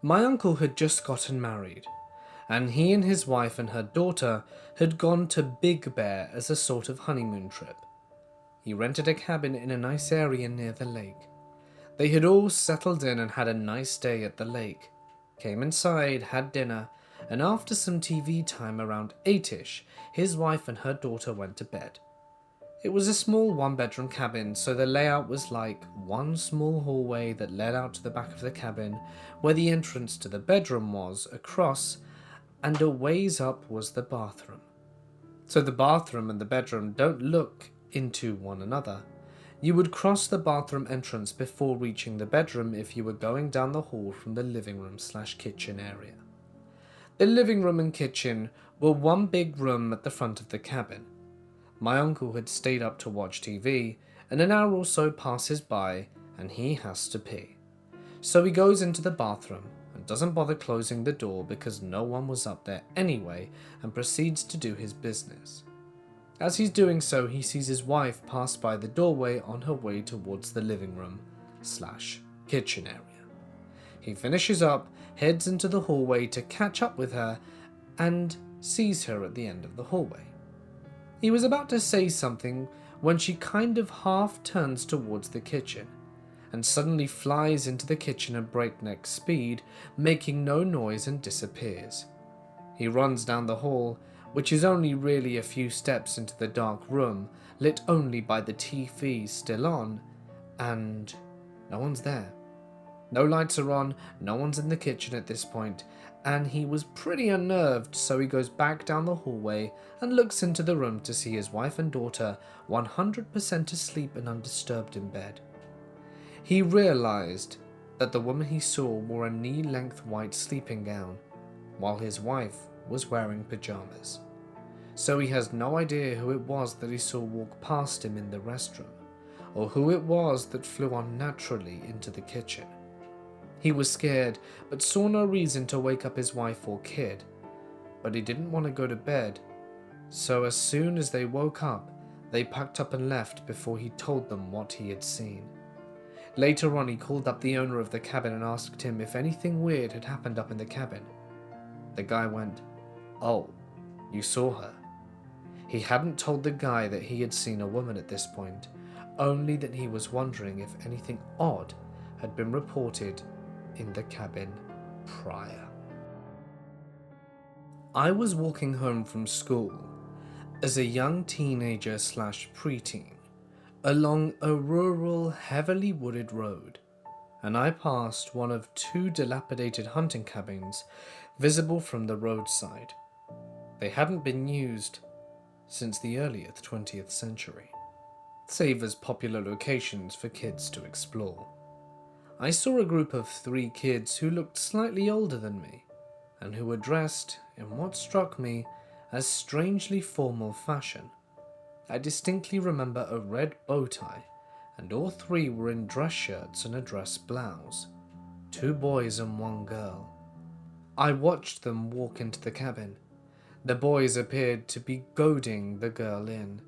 My uncle had just gotten married, and he and his wife and her daughter had gone to Big Bear as a sort of honeymoon trip. He rented a cabin in a nice area near the lake. They had all settled in and had a nice day at the lake. Came inside, had dinner, and after some TV time around 8ish, his wife and her daughter went to bed. It was a small one-bedroom cabin, so the layout was like one small hallway that led out to the back of the cabin, where the entrance to the bedroom was across, and a ways up was the bathroom. So the bathroom and the bedroom don't look into one another. You would cross the bathroom entrance before reaching the bedroom if you were going down the hall from the living room/kitchen area. The living room and kitchen were one big room at the front of the cabin. My uncle had stayed up to watch TV, and an hour or so passes by and he has to pee. So he goes into the bathroom and doesn't bother closing the door because no one was up there anyway, and proceeds to do his business. As he's doing so, he sees his wife pass by the doorway on her way towards the living room/kitchen area. He finishes up, heads into the hallway to catch up with her, and sees her at the end of the hallway. He was about to say something when she kind of half turns towards the kitchen, and suddenly flies into the kitchen at breakneck speed, making no noise, and disappears. He runs down the hall, which is only really a few steps into the dark room, lit only by the TV still on, and no one's there. No lights are on, no one's in the kitchen at this point, and he was pretty unnerved, so he goes back down the hallway and looks into the room to see his wife and daughter 100% asleep and undisturbed in bed. He realized that the woman he saw wore a knee-length white sleeping gown, while his wife was wearing pajamas. So he has no idea who it was that he saw walk past him in the restroom, or who it was that flew unnaturally into the kitchen. He was scared, but saw no reason to wake up his wife or kid. But he didn't want to go to bed, so as soon as they woke up, they packed up and left before he told them what he had seen. Later on, he called up the owner of the cabin and asked him if anything weird had happened up in the cabin. The guy went, "Oh, you saw her?" He hadn't told the guy that he had seen a woman at this point, only that he was wondering if anything odd had been reported in the cabin prior. I was walking home from school as a young teenager/preteen along a rural, heavily wooded road, and I passed one of two dilapidated hunting cabins visible from the roadside. They hadn't been used since the early 20th century, save as popular locations for kids to explore. I saw a group of 3 kids who looked slightly older than me, and who were dressed in what struck me as strangely formal fashion. I distinctly remember a red bow tie, and all 3 were in dress shirts and a dress blouse. 2 boys and 1 girl. I watched them walk into the cabin. The boys appeared to be goading the girl in.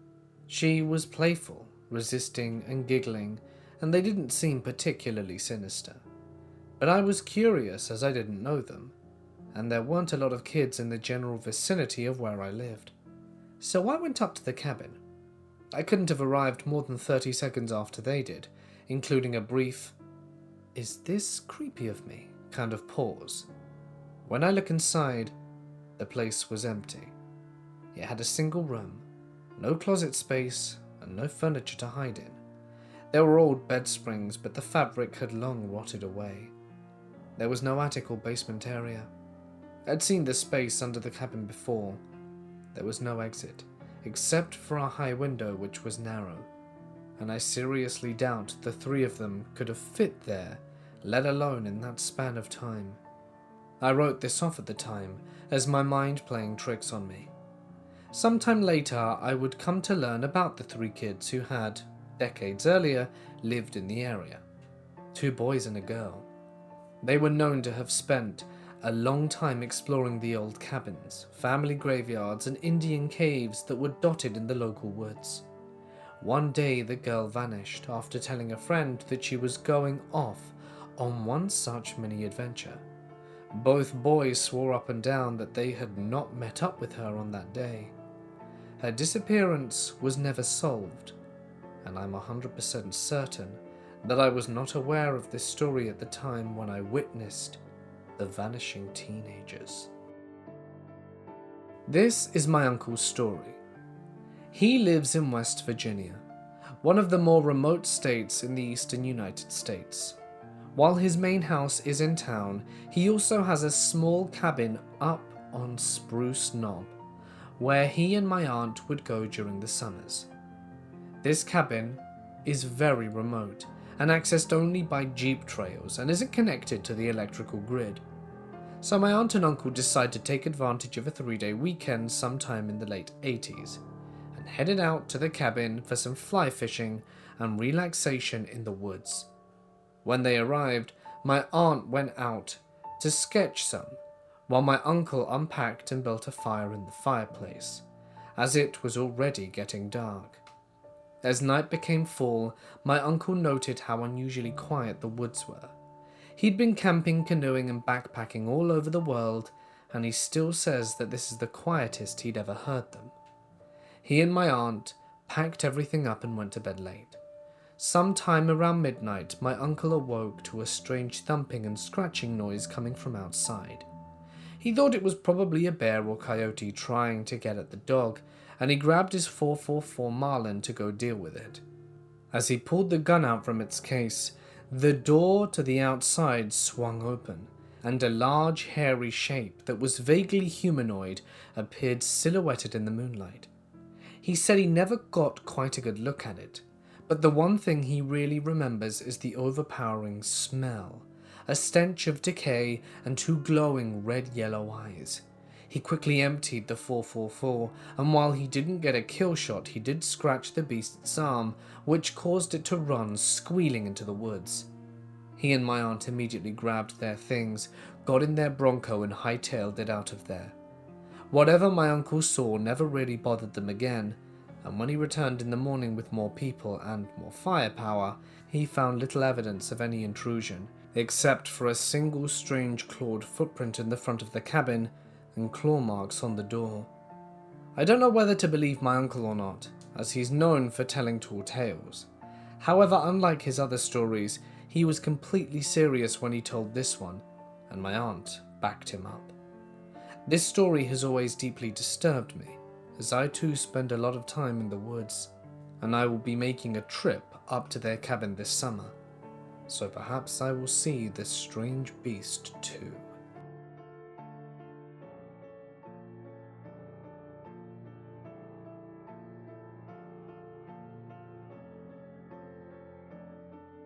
She was playful, resisting and giggling, and they didn't seem particularly sinister. But I was curious as I didn't know them, and there weren't a lot of kids in the general vicinity of where I lived. So I went up to the cabin. I couldn't have arrived more than 30 seconds after they did, including a brief, "Is this creepy of me?" kind of pause. When I look inside, the place was empty. It had a single room, no closet space, and no furniture to hide in. There were old bed springs, but the fabric had long rotted away. There was no attic or basement area. I'd seen this space under the cabin before. There was no exit, except for a high window which was narrow, and I seriously doubt the 3 of them could have fit there, let alone in that span of time. I wrote this off at the time as my mind playing tricks on me. Sometime later, I would come to learn about the 3 kids who had, decades earlier, lived in the area. 2 boys and a girl. They were known to have spent a long time exploring the old cabins, family graveyards, and Indian caves that were dotted in the local woods. One day the girl vanished after telling a friend that she was going off on one such mini adventure. Both boys swore up and down that they had not met up with her on that day. Her disappearance was never solved, and I'm 100% certain that I was not aware of this story at the time when I witnessed the vanishing teenagers. This is my uncle's story. He lives in West Virginia, one of the more remote states in the eastern United States. While his main house is in town, he also has a small cabin up on Spruce Knob, where he and my aunt would go during the summers. This cabin is very remote and accessed only by jeep trails and isn't connected to the electrical grid. So my aunt and uncle decided to take advantage of a 3-day weekend sometime in the late 80s and headed out to the cabin for some fly fishing and relaxation in the woods. When they arrived, my aunt went out to sketch some, while my uncle unpacked and built a fire in the fireplace, as it was already getting dark. As night became fall, my uncle noted how unusually quiet the woods were. He'd been camping, canoeing, and backpacking all over the world, and he still says that this is the quietest he'd ever heard them. He and my aunt packed everything up and went to bed late. Sometime around midnight, my uncle awoke to a strange thumping and scratching noise coming from outside. He thought it was probably a bear or coyote trying to get at the dog, and he grabbed his .444 Marlin to go deal with it. As he pulled the gun out from its case, the door to the outside swung open, and a large hairy shape that was vaguely humanoid appeared silhouetted in the moonlight. He said he never got quite a good look at it, but the one thing he really remembers is the overpowering smell, a stench of decay and 2 glowing red-yellow eyes. He quickly emptied the .444, and while he didn't get a kill shot, he did scratch the beast's arm, which caused it to run squealing into the woods. He and my aunt immediately grabbed their things, got in their Bronco and hightailed it out of there. Whatever my uncle saw never really bothered them again, and when he returned in the morning with more people and more firepower, he found little evidence of any intrusion, except for a single strange clawed footprint in the front of the cabin and claw marks on the door. I don't know whether to believe my uncle or not, as he's known for telling tall tales. However, unlike his other stories, he was completely serious when he told this one, and my aunt backed him up. This story has always deeply disturbed me, as I too spend a lot of time in the woods, and I will be making a trip up to their cabin this summer, so perhaps I will see this strange beast too.